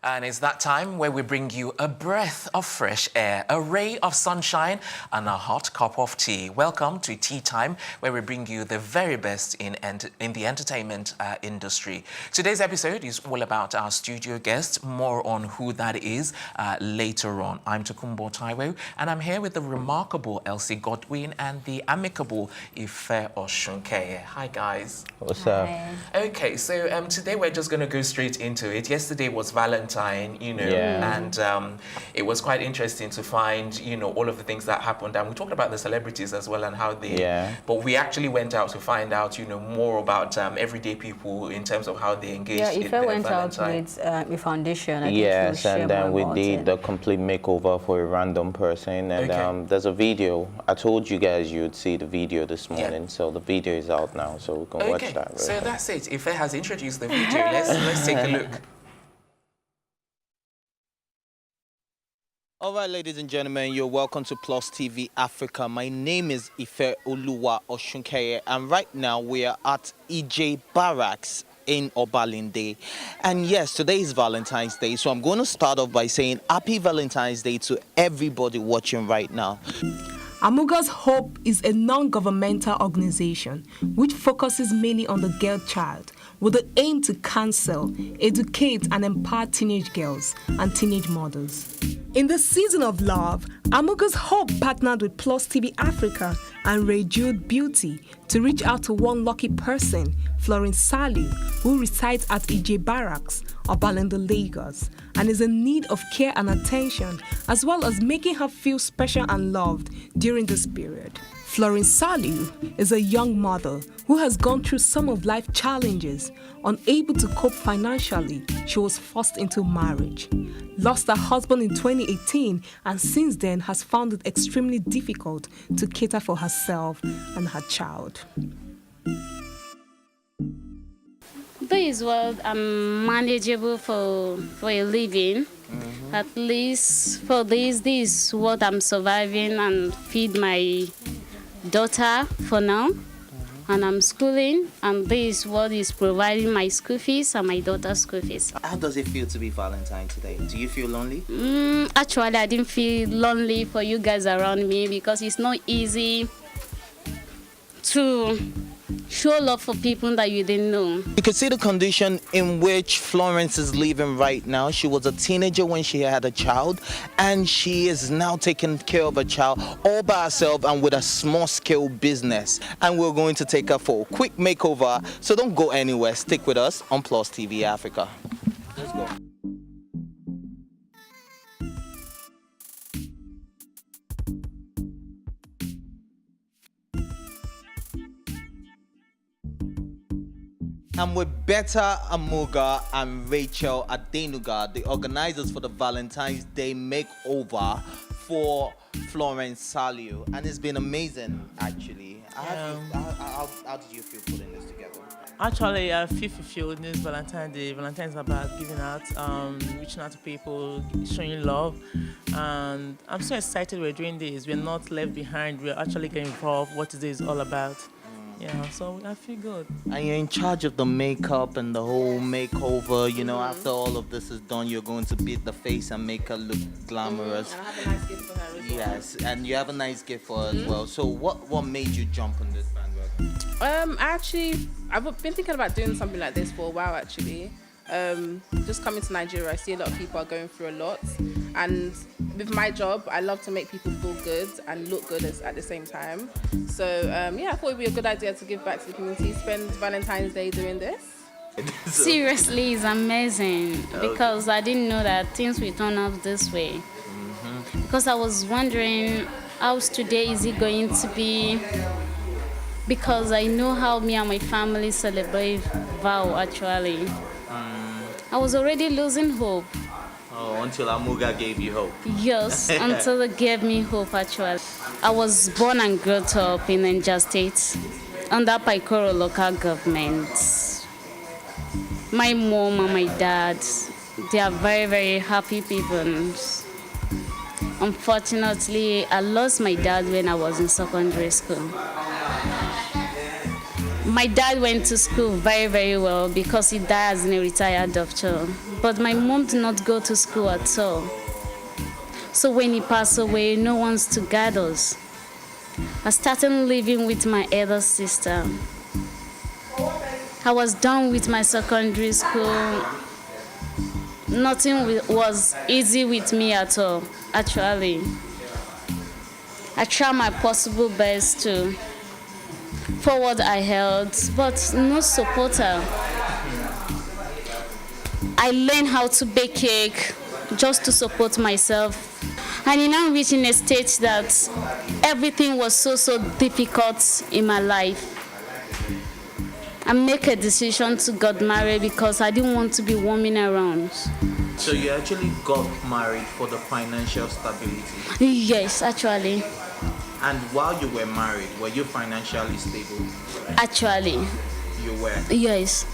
And it's that time where we bring you a breath of fresh air, a ray of sunshine, and a hot cup of tea. Welcome to Tea Time, where we bring you the very best in the entertainment industry. Today's episode is all about our studio guest, more on who that is later on. I'm Tokunbo Taiwo, and I'm here with the remarkable Elsie Godwin and the amicable Ife Oshunkeye. Hi, guys. What's up? Okay, so today we're just going to go straight into it. Yesterday was Valentine's, and it was quite interesting to find, all of the things that happened. And we talked about the celebrities as well and how they, but we actually went out to find out, more about everyday people in terms of how they engaged in their went Valentine. out with a foundation. Yes, and then we did the complete makeover for a random person. And there's a video. I told you guys you'd see the video this morning, so the video is out now, so we can watch that. So that's it. Ife has introduced the video. Let's take a look. All right, ladies and gentlemen, you're welcome to Plus TV Africa. My name is Ife Oluwa Oshunkeye, and right now we are at EJ Barracks in Obalinde. And yes, today is Valentine's Day, so I'm going to start off by saying Happy Valentine's Day to everybody watching right now. Amuga's Hope is a non-governmental organization which focuses mainly on the girl child with the aim to counsel, educate and empower teenage girls and teenage mothers. In the season of love, Amuga's Hope partnered with Plus TV Africa and Ray Jude Beauty to reach out to one lucky person, Florence Salu, who resides at EJ Barracks, Obalende, Lagos, and is in need of care and attention, as well as making her feel special and loved during this period. Florence Salu is a young mother who has gone through some of life challenges. Unable to cope financially, she was forced into marriage, lost her husband in 2018, and since then has found it extremely difficult to cater for herself and her child. This world I'm manageable for a living. At least for this is what I'm surviving and feed my daughter for now. And I'm schooling, and this is what is providing my school fees and my daughter's school fees. How does it feel to be Valentine today? Do you feel lonely? Actually, I didn't feel lonely for you guys around me because it's not easy to show love for people that you didn't know. You can see the condition in which Florence is living right now. She was a teenager when she had a child, and she is now taking care of a child all by herself and with a small-scale business. And we're going to take her for a quick makeover, so don't go anywhere. Stick with us on Plus TV Africa. Let's go. I'm with Betta Amuga and Rachel Adenuga, the organizers for the Valentine's Day makeover for Florence Salu, and it's been amazing, actually. How did you feel putting this together? Actually, I feel fulfilled this Valentine's Day. Valentine's is about giving out, reaching out to people, showing love. And I'm so excited we're doing this. We're not left behind. We're actually getting involved. What is this all about? Yeah, so I feel good. And you're in charge of the makeup and the whole makeover. After all of this is done, you're going to beat the face and make her look glamorous. And I have a nice gift for her as well. Yes, and you have a nice gift for her as well. So what made you jump on this bandwagon? I've been thinking about doing something like this for a while, actually. Just coming to Nigeria, I see a lot of people are going through a lot. And with my job, I love to make people feel good and look good at the same time. So, I thought it would be a good idea to give back to the community, spend Valentine's Day doing this. Seriously, it's amazing because I didn't know that things will turn out this way. Because I was wondering, how's today is it going to be? Because I know how me and my family celebrate Vow, actually. I was already losing hope. Oh, until Amuga gave you hope. Yes, until it gave me hope, actually. I was born and grew up in Niger State under Paikoro local government. My mom and my dad, they are very, very happy people. Unfortunately, I lost my dad when I was in secondary school. My dad went to school very, very well because he died as a retired doctor. But my mom did not go to school at all. So when he passed away, no one's to guide us. I started living with my elder sister. I was done with my secondary school. Nothing was easy with me at all, actually. I tried my possible best to forward I held, but no supporter. I learned how to bake cake just to support myself. And in now reaching a stage that everything was so difficult in my life. I make a decision to get married because I didn't want to be roaming around. So you actually got married for the financial stability? Yes, actually. And while you were married, were you financially stable? Actually. You were? Yes.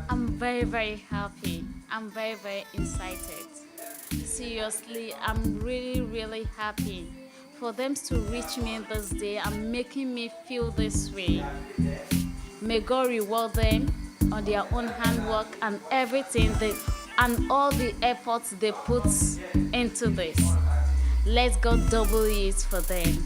I'm very, very happy. I'm very, very excited. Seriously, I'm really, really happy. For them to reach me this day and making me feel this way. May God reward them on their own handwork and everything and all the efforts they put into this. Let's go double it for them.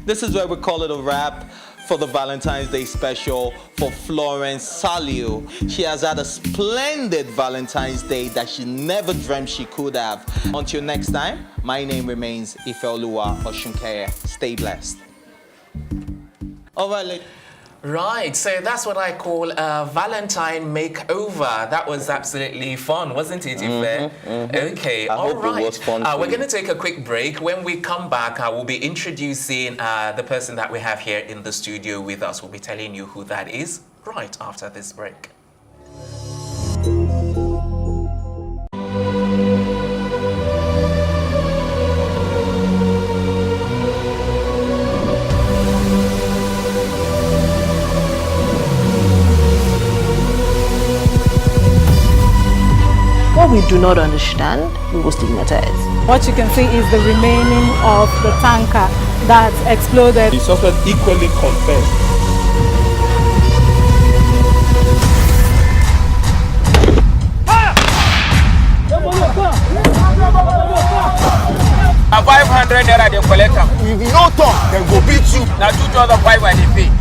This is where we call it a wrap for the Valentine's Day special for Florence Salio. She has had a splendid Valentine's Day that she never dreamt she could have. Until next time, my name remains Ifeoluwa Oshunkeye. Stay blessed. All right, Right, so that's what I call a Valentine makeover. That was absolutely fun, wasn't it, Ife? Okay, all right. It was fun We're going to take a quick break. When we come back, I will be introducing the person that we have here in the studio with us. We'll be telling you who that is right after this break. What we do not understand, we will stigmatize. What you can see is the remaining of the tanker that exploded. The suspect equally confessed. A 500 naira they collect am. If you no talk, dem go beat you. Na 2,500 they pay.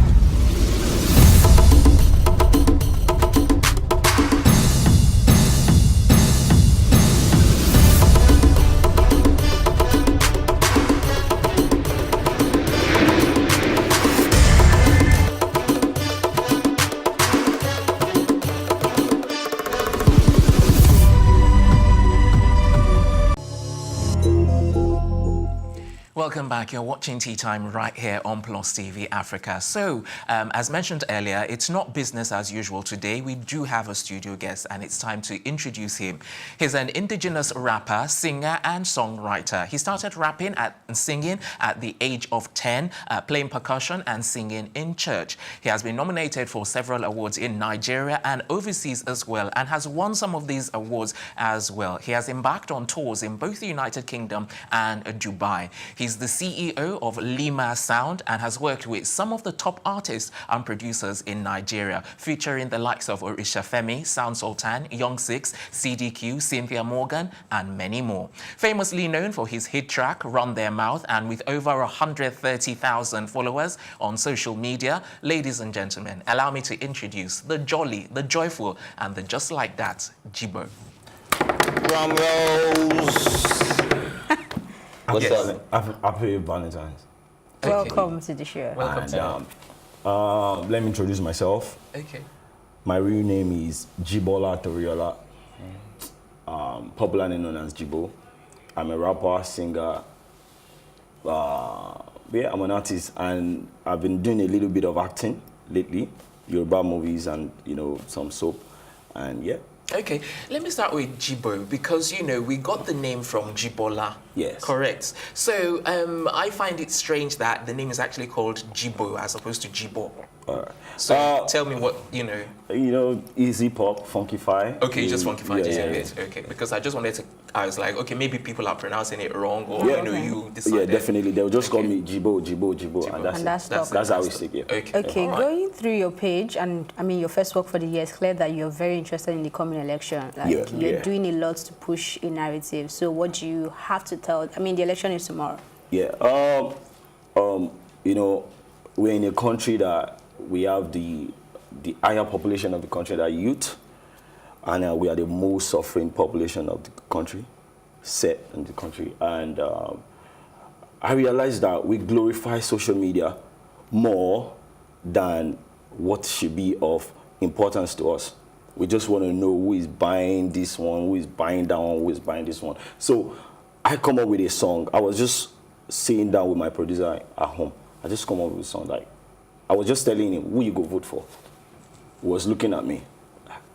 Welcome back. You're watching Tea Time right here on Plus TV Africa. So, as mentioned earlier, it's not business as usual today. We do have a studio guest, and it's time to introduce him. He's an indigenous rapper, singer, and songwriter. He started rapping and singing at the age of 10, playing percussion and singing in church. He has been nominated for several awards in Nigeria and overseas as well, and has won some of these awards as well. He has embarked on tours in both the United Kingdom and Dubai. He's the CEO of Lima Sound and has worked with some of the top artists and producers in Nigeria, featuring the likes of Orisha Femi, Sound Sultan, Young Six, CDQ, Cynthia Morgan, and many more. Famously known for his hit track, Run Their Mouth, and with over 130,000 followers on social media, ladies and gentlemen, allow me to introduce the jolly, the joyful, and the just like that, Jhybo. drum rolls. What's Yes. up? Happy Valentine's. Welcome to the show. Welcome to Let me introduce myself. Okay. My real name is Jibola Toriola, popularly known as Jhybo. I'm a rapper, singer. Yeah, I'm an artist, and I've been doing a little bit of acting lately, Yoruba movies and, you know, some soap, and yeah. Okay, let me start with Jhybo because, you know, we got the name from Jibola. Yes. Correct. So I find it strange that the name is actually called Jhybo as opposed to Jhybo. So tell me what, you know. You know, easy pop, funkify. Okay, just funkify, yeah, just a bit. Okay, because I just wanted to, I was like, okay, maybe people are pronouncing it wrong or, you know, you decided. Yeah, definitely. They'll just call me Jhybo, and that's how we stick it. Okay, going through your page, and I mean, your first work for the year, it's clear that you're very interested in the coming election. Like, you're doing a lot to push a narrative. So what do you have to tell? I mean, the election is tomorrow. Yeah, you know, we're in a country that we have the higher population of the country, that youth, and we are the most suffering population of the country, set in the country. And I realized that we glorify social media more than what should be of importance to us. We just want to know who is buying this one, who is buying that one, who is buying this one. So I come up with a song. I was just sitting down with my producer at home. I just come up with a song. Like, I was just telling him, who you go vote for? He was looking at me.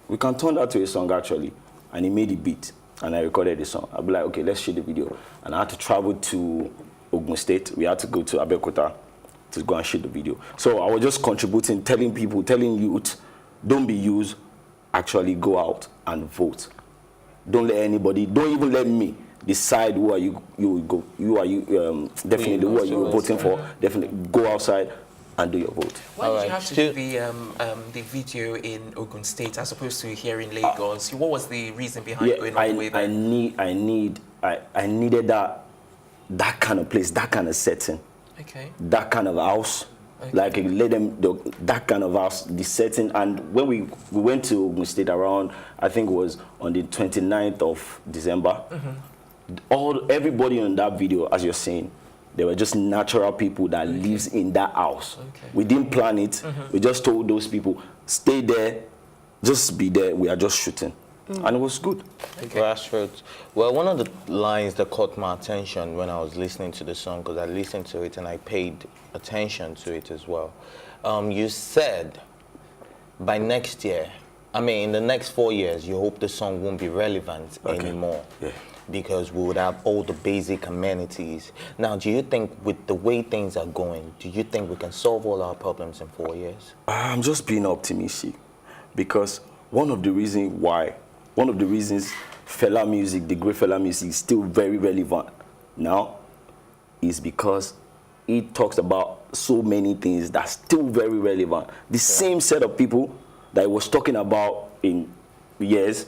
We can turn that to a song, actually. And he made the beat, and I recorded the song. I'll be like, okay, let's shoot the video. And I had to travel to Ogun State. We had to go to Abeokuta to go and shoot the video. So I was just contributing, telling people, telling youth, don't be used, actually go out and vote. Don't let anybody, don't even let me decide who are you definitely who are you voting for. Definitely go outside and do your vote. Why did you have to do the video in Ogun State as opposed to here in Lagos? What was the reason behind going all the way there? I needed that kind of place, that kind of setting, that kind of house. Like, let them, that kind of house, the setting. And when we went to Ogun State around, I think it was on the 29th of December, everybody on that video, as you're saying, they were just natural people that lives in that house. We didn't plan it. We just told those people, stay there, just be there. We are just shooting. And it was good. Grassroots. Well, one of the lines that caught my attention when I was listening to the song, because I listened to it and I paid attention to it as well. You said by next year, I mean, in the next 4 years, you hope the song won't be relevant anymore. Yeah. Because we would have all the basic amenities. Now, do you think with the way things are going, do you think we can solve all our problems in 4 years? I'm just being optimistic, because one of the reasons Fela music, the great Fela music, is still very relevant now is because it talks about so many things that's still very relevant. The same set of people that I was talking about in years,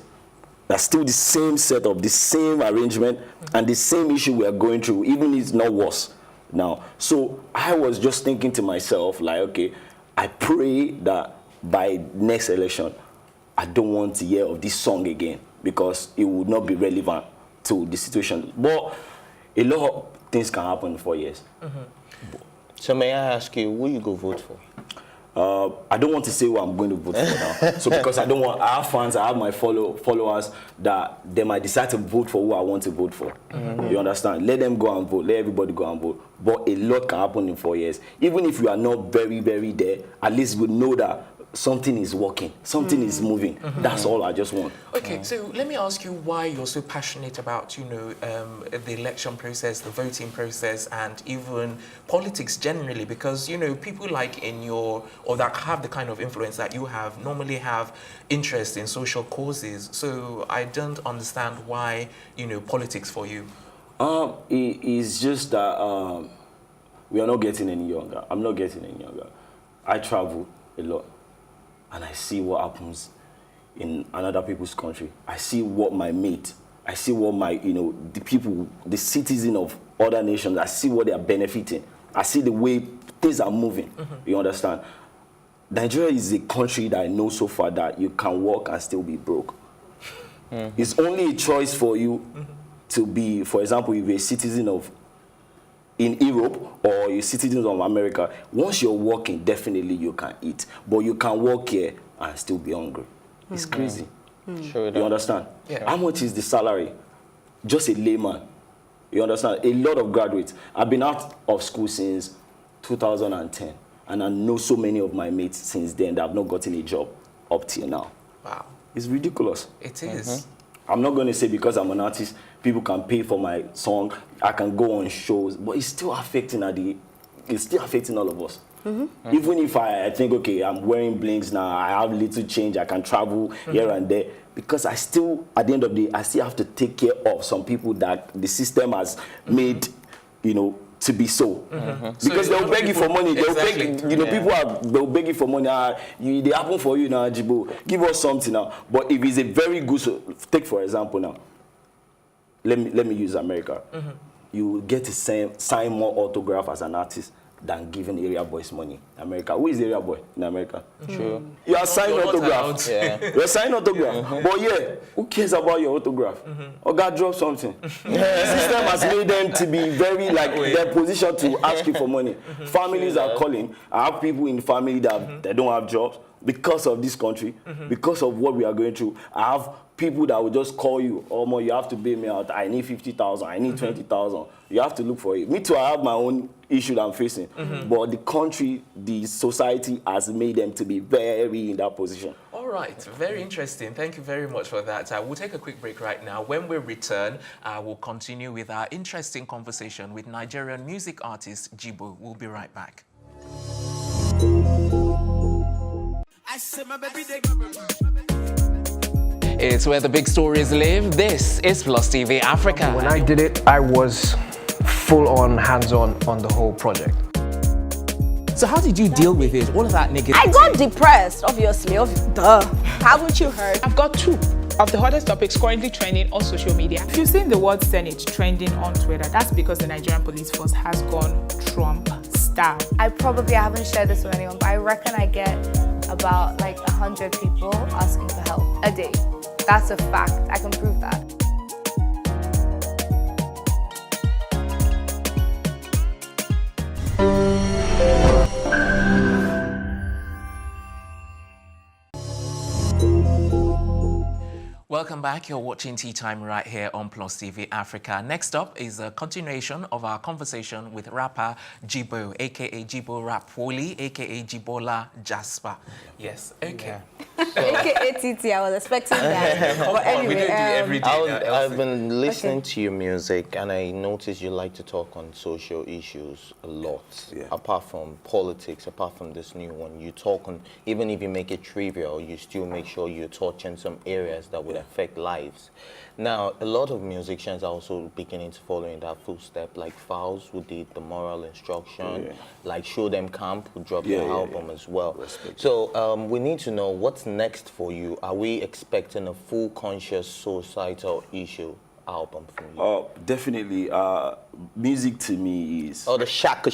that's still the same setup, the same arrangement, and the same issue we are going through, even if it's not worse now. So I was just thinking to myself, like, okay, I pray that by next election, I don't want to hear of this song again, because it would not be relevant to the situation. But a lot of things can happen in 4 years. So may I ask you, who you go vote for? I don't want to say who I'm going to vote for now. So because I have fans, I have my followers that they might decide to vote for who I want to vote for. You understand? Let them go and vote. Let everybody go and vote. But a lot can happen in 4 years. Even if you are not very, very there, at least we know that something is working, something is moving. That's all I just want. Okay, so let me ask you why you're so passionate about, you know, the election process, the voting process, and even politics generally, because, you know, people like in your, or that have the kind of influence that you have, normally have interest in social causes. So I don't understand why, you know, politics for you. It's just that we are not getting any younger. I'm not getting any younger. I travel a lot, and I see what happens in another people's country. I see what my mate, I see what my, you know, the people, the citizens of other nations, I see what they are benefiting. I see the way things are moving. You understand? Nigeria is a country that I know so far that you can work and still be broke. It's only a choice for you to be, for example, if you're a citizen of in Europe or you're citizens of America, once you're working, definitely you can eat. But you can work here and still be hungry. It's crazy. Sure, you understand? Yeah. How much is the salary? Just a layman You understand? A lot of graduates. I've been out of school since 2010, and I know so many of my mates since then that have not gotten a job up till now. Wow. It's ridiculous. It is. I'm not going to say because I'm an artist, people can pay for my song, I can go on shows, but it's still affecting all of us. Even if I think, okay, I'm wearing blinks now, I have little change, I can travel here and there, because I still, at the end of the day, I still have to take care of some people that the system has made, you know, to be so. Because So they'll beg you for money. They'll beg, you know, they'll beg you for money. They happen for you now, Jhybo. Give us something now. But if it's a very good, take for example now, let me use America. You get to sign more autograph as an artist than giving area boys money. America. Who is area boy in America? True. You are signing autograph. Yeah. You're signing autograph. But yeah, who cares about your autograph? Or God drop something. The system has made them to be very like their position to ask you for money. Families are calling. I have people in the family that they don't have jobs because of this country, because of what we are going through. I have people that will just call you, oh, Mo, you have to pay me out. I need 50,000. I need 20,000. You have to look for it. Me too, I have my own issue that I'm facing. But the country, the society has made them to be very in that position. All right, very interesting. Thank you very much for that. We'll take a quick break right now. When we return, we'll continue with our interesting conversation with Nigerian music artist Jhybo. We'll be right back. It's where the big stories live. This is Plus TV Africa. When I did it, I was full on, hands-on on the whole project. So how did you deal with it? All of that negativity? I got depressed, obviously. Duh. Haven't you heard? I've got 2 of the hottest topics currently trending on social media. If you've seen the word Senate trending on Twitter, that's because the Nigerian police force has gone Trump style. I probably haven't shared this with anyone, but I reckon I get about like 100 people asking for help a day. That's a fact. I can prove that. Welcome back. You're watching Tea Time right here on Plus TV Africa. Next up is a continuation of our conversation with rapper Jhybo, aka Jhybo Rap Woli, aka Jhybola Jasper. Yes, okay. AKA TT, I was expecting that. But anyway, we don't do every day. I've been listening to your music, and I noticed you like to talk on social issues a lot. Yeah. Apart from politics, apart from this new one, you talk on, even if you make it trivial, you still make sure you touch on some areas that would affect lives. Now, a lot of musicians are also beginning to follow in that footstep, like Fowls, who did the moral instruction, like Show Them Camp, who dropped their album as well. So we need to know what's next for you. Are we expecting a full conscious societal issue album from you? Definitely. Music to me is... Oh, the shako.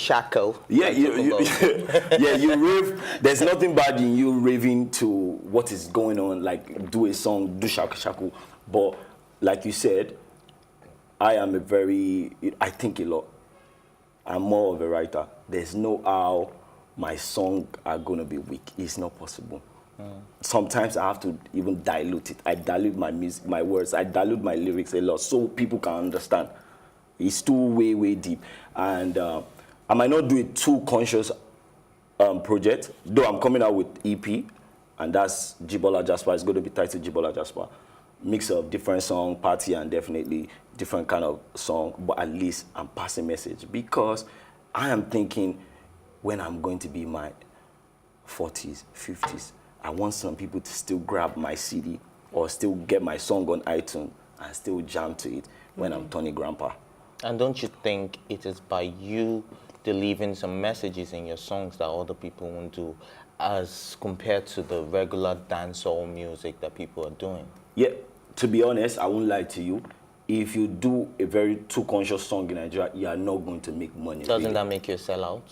Yeah, yeah, you rave. There's nothing bad in you raving to what is going on, like do a song, do shako. But like you said, I think a lot. I'm more of a writer. There's no how my song are going to be weak. It's not possible. Sometimes I have to even dilute it. I dilute my music, my words. I dilute my lyrics a lot so people can understand. It's too way deep. And I might not do a too conscious project, though I'm coming out with EP, and that's Jhybola Jasper. It's going to be titled Jhybola Jasper. Mix of different song, party, and definitely different kind of song, but at least I'm passing message, because I am thinking when I'm going to be my 40s, 50s, I want some people to still grab my CD or still get my song on iTunes and still jam to it when I'm turning grandpa. And don't you think it is by you delivering some messages in your songs that other people won't do, as compared to the regular dancehall music that people are doing? Yeah, to be honest, I won't lie to you. If you do a very too conscious song in Nigeria, you are not going to make money. Doesn't that make you a sellout?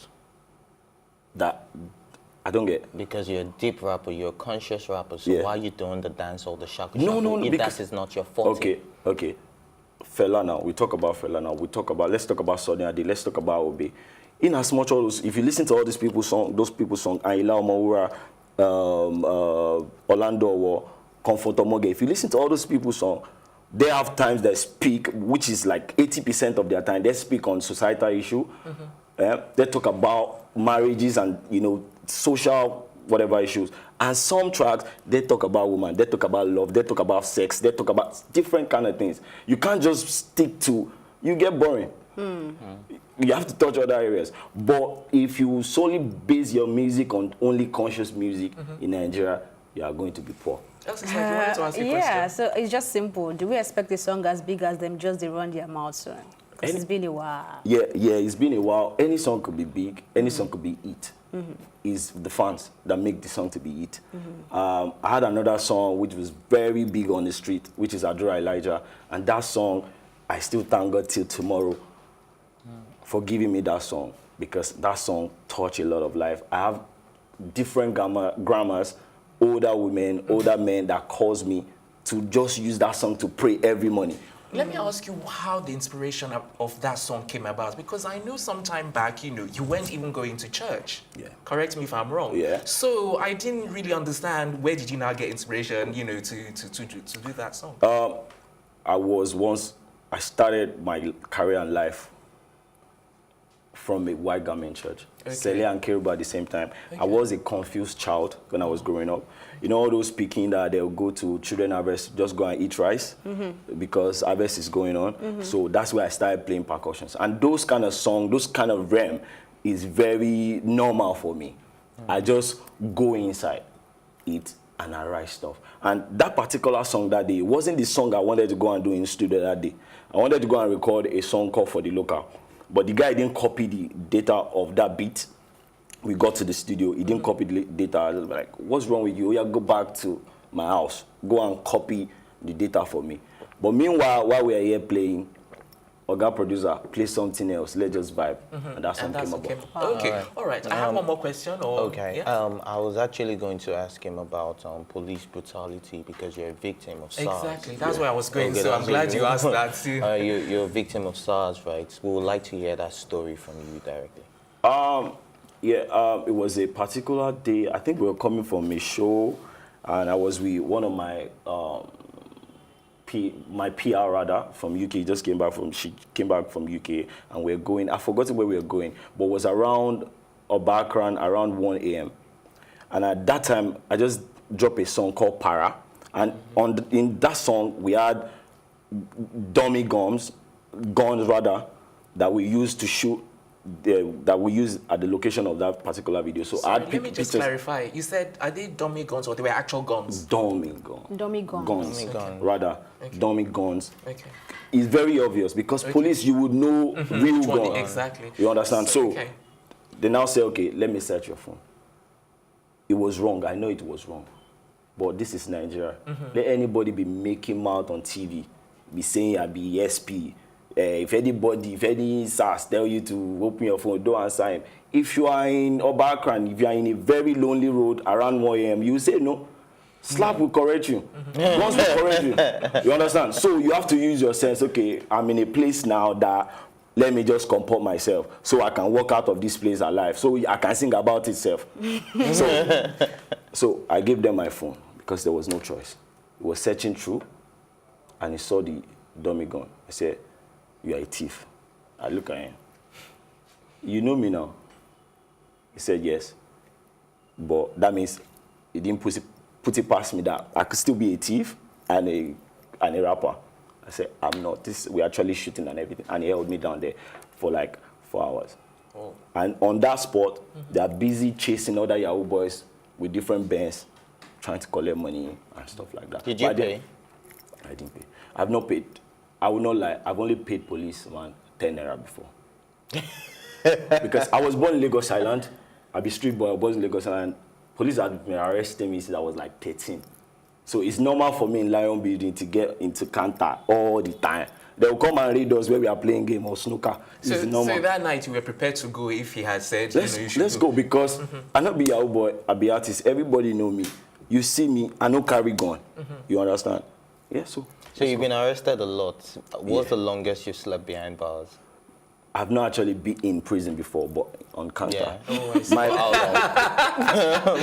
That I don't get. Because you're a deep rapper, you're a conscious rapper, so why are you doing the dance or the shaka? No, if that is not your forte. Okay. Fela now, we talk about Fela now. Let's talk about Sunny Ade, let's talk about Obe. In as much as, if you listen to all those people's song, Ayla Omawura, Orlando or Comfort Omoge, if you listen to all those people's song, they have times they speak, which is like 80% of their time, they speak on societal issue. They talk about marriages and, social whatever issues. And some tracks, they talk about women, they talk about love, they talk about sex, they talk about different kind of things. You can't just stick to, you get boring. You have to touch other areas. But if you solely base your music on only conscious music in Nigeria, you are going to be poor. Yeah, so it's just simple. Do we expect a song as big as them just they run their mouth soon? Because it's been a while. Yeah, it's been a while. Any song could be big, any song could be hit. It's the fans that make the song to be hit. I had another song which was very big on the street, which is Adora Elijah. And that song, I still thank God till tomorrow for giving me that song, because that song touched a lot of life. I have different grammars, older women, older men that calls me to just use that song to pray every morning. Let me ask you how the inspiration of that song came about, because I know some time back, you weren't even going to church. Yeah. Correct me if I'm wrong. Yeah. So I didn't really understand, where did you now get inspiration, to do that song? I started my career and life from a white garment church. Celia and Keruba at the same time. I was a confused child when I was growing up. All those speaking that they'll go to children harvest, just go and eat rice because harvest is going on. So that's where I started playing percussions. And those kind of songs, those kind of realm is very normal for me. I just go inside, eat, and I write stuff. And that particular song that day wasn't the song I wanted to go and do in studio that day. I wanted to go and record a song called For the Local. But the guy didn't copy the data of that beat. We got to the studio, he didn't copy the data. I was like, what's wrong with you? Oh, yeah, go back to my house. Go and copy the data for me. But meanwhile, while we are here playing, Oga producer, play something else, let's just vibe. And that song came about. Okay, all right. I have one more question. I was actually going to ask him about police brutality, because you're a victim of SARS. Exactly, that's where I was going, so I'm glad you asked that too. You're a victim of SARS, right? We would like to hear that story from you directly. It was a particular day. I think we were coming from a show, and I was with one of my my PR rather from UK. She came back from UK, and we're going. I forgot where we were going, but it was around Obakran around 1 a.m. And at that time, I just dropped a song called Para, and in that song we had dummy guns that we used to shoot. That we use at the location of that particular video. So let me just clarify. You said, are they dummy guns or they were actual guns? Dummy guns. Dummy guns. Dummy guns. Okay. It's very obvious because police, you would know real guns. Exactly. You understand? So they now say, okay, let me search your phone. It was wrong. I know it was wrong. But this is Nigeria. Let anybody be making mouth on TV, be saying I be SP. If any SARS tell you to open your phone, don't answer him. If you are in Obakran, if you are in a very lonely road around 1 a.m., you say no. Slap will correct you. Once will correct you. You understand? So you have to use your sense. Okay, I'm in a place now that let me just comport myself so I can walk out of this place alive. So I can sing about itself. So I gave them my phone because there was no choice. He was searching through and he saw the dummy gun. I said, you are a thief. I look at him. You know me now? He said, yes. But that means he didn't put it past me that I could still be a thief and a rapper. I said, I'm not. We're actually shooting and everything. And he held me down there for like 4 hours. Oh. And on that spot, they are busy chasing other Yahoo boys with different bands, trying to collect money and stuff like that. Did you pay? I didn't pay. I've not paid. I will not lie, I've only paid police 10 naira before. Because I was born in Lagos Island. I be street boy, I was born in Lagos Island. Police had been arresting me since I was like 13. So it's normal for me in Lion Building to get into Kanta all the time. They will come and read us where we are playing game or snooker. So that night you were prepared to go if he had said, you should let's go because I not be Yahoo boy, I be artist. Everybody know me. You see me, I no carry gun. You understand? Yeah, so you've been arrested a lot. What's the longest you slept behind bars? I've not actually been in prison before, but on counter. Yeah.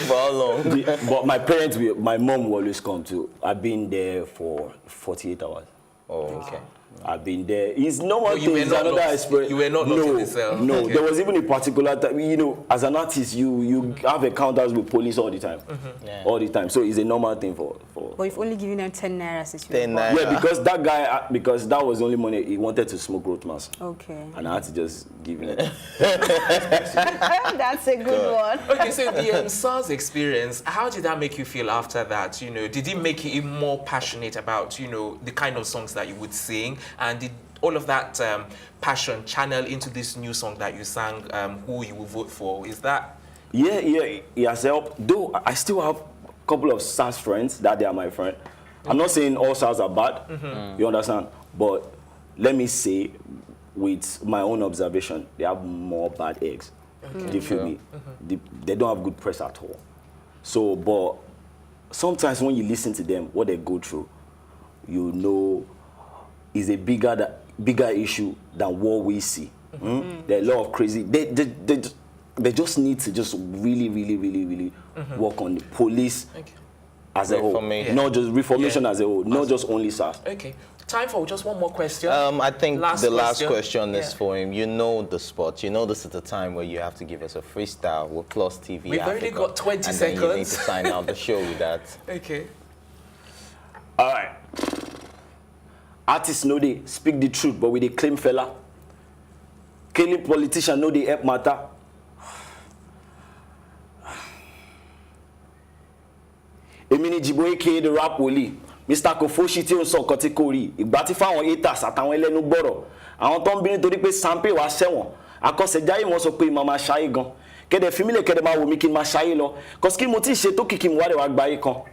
How long? But my parents, my mom will always come to. I've been there for 48 hours. Oh, okay. I've been there. It's normal you thing. were not Another locked- experience. you were not locked in the cell. No, Okay. there was even a particular time. You know, as an artist, you have encounters with police all the time, all the time. So it's a normal thing for. But you've only given them 10 naira since you 10 were born. naira. Yeah, because that guy, because that was the only money he wanted to smoke growth mass, Okay. and I had to just give him it. That's a good one. Okay, so the SARS experience, how did that make you feel after that? You know, did it make you even more passionate about, you know, the kind of songs that you would sing? And did all of that passion channel into this new song that you sang, Who You Will Vote For? Is that? Yeah, it has helped. Though I still have a couple of SARS friends that they are my friend. I'm not saying all SARS are bad, you understand? But let me say, with my own observation, they have more bad eggs. Do you feel me? They don't have good press at all. So, but sometimes when you listen to them, what they go through, you know, is a bigger issue than what we see. There are a lot of crazy. They just need to just really work on the police as a whole, not just reformation as a whole, not just only SARS. Okay, time for just one more question. I think the last question is Yeah. for him. You know the spot. You know this is the time where you have to give us a freestyle with Plus TV. We've already Africa, got 20 and seconds. Then you need to sign out the show with that. Okay. All right. Artists know they speak the truth, but we they claim fella. Killing politicians know they help matter. Emini Jhybo aka the rap wòlíì. Mr. Kofoshi tí ó ń sọ nǹkan tí kò rí. Ìgbà tí fáwọn haters àtàwọn ẹlẹ́nu gbọ́rọ̀. Àwọn tó ń bínú torí pé Sampe wá sẹ́wọ̀n. Akọ́ṣẹ́jáyé wọn sọ pé ìmọ̀ máa ṣayé gan. Kẹ́dẹ̀ fi mí lè kẹ́dẹ̀ máa wò mí kí n máa ṣayé lọ. Kọ́sí kí mo tí ì ṣe tó kìkì mu wá rẹ̀ wá gbáyé kan.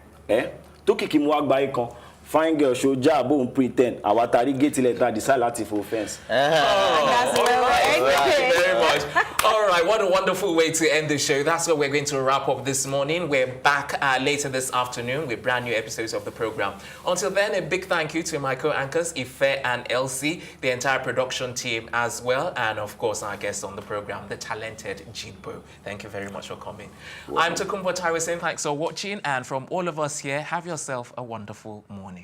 Tó kìkì mu wá gbáyé kan. Fine girl, Soja, Boom, pretend. Our tari gate letter decide latif offense. That's All right, thank you very much. All right, what a wonderful way to end the show. That's where we're going to wrap up this morning. We're back later this afternoon with brand new episodes of the program. Until then, a big thank you to my co-anchors, Ife and Elsie, the entire production team as well, and of course our guest on the program, the talented Jhybo. Thank you very much for coming. I'm Tokumbo Taiwo saying thanks for watching, and from all of us here, have yourself a wonderful morning.